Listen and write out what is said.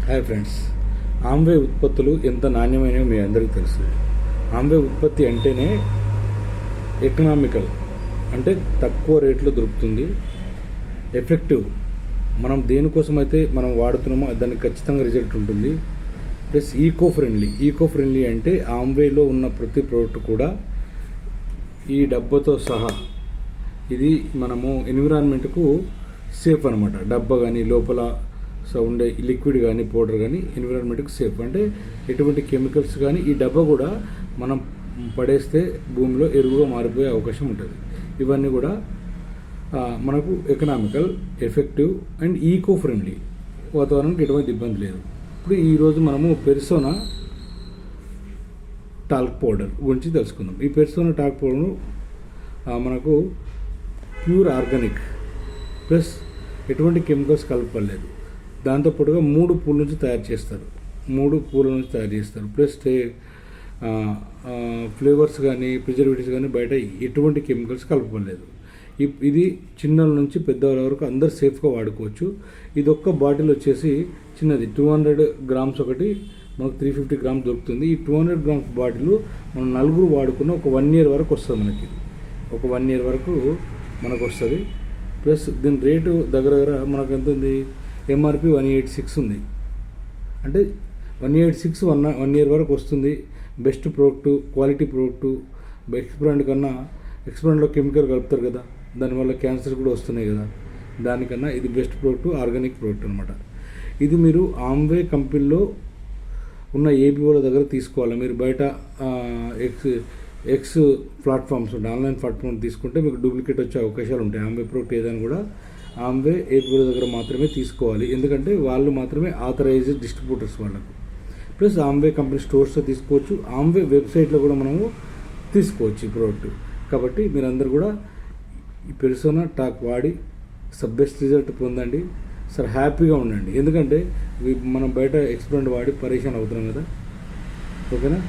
Hi friends, Amway ఉత్పత్తులు ఎంత నాణ్యమైనవి మీ అందరికీ తెలుసు. ఆమ్వే ఉత్పత్తి అంటేనే ఎకనామికల్, అంటే తక్కువ రేట్లో దొరుకుతుంది, ఎఫెక్టివ్. మనం దేనికోసమైతే మనం వాడుతున్నామో దానికి ఖచ్చితంగా రిజల్ట్ ఉంటుంది. ప్లస్ ఈకో ఫ్రెండ్లీ అంటే ఆమ్వేలో ఉన్న ప్రతి ప్రోడక్ట్ కూడా ఈ డబ్బాతో సహా ఇది మనము ఎన్విరాన్మెంట్కు సేఫ్ అనమాట. డబ్బా కానీ లోపల ఉండే లిక్విడ్ కానీ పౌడర్ కానీ ఎన్విరాన్మెంట్కి సేఫ్. అంటే ఎటువంటి కెమికల్స్ కానీ ఈ డబ్బా కూడా మనం పడేస్తే భూమిలో ఎరువుగా మారిపోయే అవకాశం ఉంటుంది. ఇవన్నీ కూడా మనకు economical, effective and eco friendly. వాతావరణానికి ఎటువంటి ఇబ్బంది లేదు. ఇప్పుడు ఈరోజు మనము పెర్సోనా టాల్క్ పౌడర్ గురించి తెలుసుకుందాం. ఈ పెర్సోనా టాల్క్ పౌడర్ మనకు ప్యూర్ ఆర్గానిక్, ప్లస్ ఎటువంటి కెమికల్స్ కలపలేదు. దాంతోపాటుగా 3 పూల నుంచి తయారు చేస్తారు. ప్లస్ ఫ్లేవర్స్ కానీ ప్రిజర్వేటివ్స్ కానీ బయట ఎటువంటి కెమికల్స్ కలపలేదు. ఇది చిన్నల నుంచి పెద్దవాళ్ళ వరకు అందరు సేఫ్గా వాడుకోవచ్చు. ఇది ఒక్క బాటిల్ వచ్చేసి చిన్నది 200 గ్రామ్స్, ఒకటి మనకు 350 గ్రామ్స్ దొరుకుతుంది. ఈ 200 గ్రామ్స్ బాటిల్ మనం 4 వాడుకున్న ఒక 1 year వరకు వస్తుంది. ఒక 1 year వరకు మనకు వస్తుంది. ప్లస్ దీని రేటు దగ్గర మనకు ఎంత ఉంది? ఎంఆర్పి 186 ఉంది. అంటే 186 1 year వరకు వస్తుంది. Best product, quality product. ఎక్స్పరెంట్లో కెమికల్ కలుపుతారు కదా, దానివల్ల క్యాన్సర్ కూడా వస్తున్నాయి కదా, దానికన్నా ఇది బెస్ట్ ప్రోడక్టు, ఆర్గానిక్ ప్రోడక్ట్ అనమాట. ఇది మీరు ఆమ్వే కంపెనీలో ఉన్న ఏబీఓల దగ్గర తీసుకోవాలి. మీరు బయట ఎక్స్ ప్లాట్ఫామ్స్ ఉంటాయి, ఆన్లైన్ ప్లాట్ఫామ్ తీసుకుంటే మీకు డూప్లికేట్ వచ్చే అవకాశాలు ఉంటాయి. ఆమ్వే ప్రోడక్ట్ ఏదైనా కూడా ఆమ్వే ఏబీఓల దగ్గర మాత్రమే తీసుకోవాలి, ఎందుకంటే వాళ్ళు మాత్రమే ఆథరైజ్డ్ డిస్ట్రిబ్యూటర్స్ వాళ్ళకు. ప్లస్ ఆమ్వే కంపెనీ స్టోర్స్లో తీసుకోవచ్చు, ఆమ్వే వెబ్సైట్లో కూడా మనము తీసుకోవచ్చు ఈ ప్రోడక్ట్. కాబట్టి మీరందరూ కూడా ఈ పెర్సోనా టాక్ వాడి బెస్ట్ రిజల్ట్ పొందండి సార్, హ్యాపీగా ఉండండి. ఎందుకంటే మనం బయట ఎక్స్పెరిమెంట్ వాడి పరేషాన్ అవుతున్నాం కదా. ఓకేనా?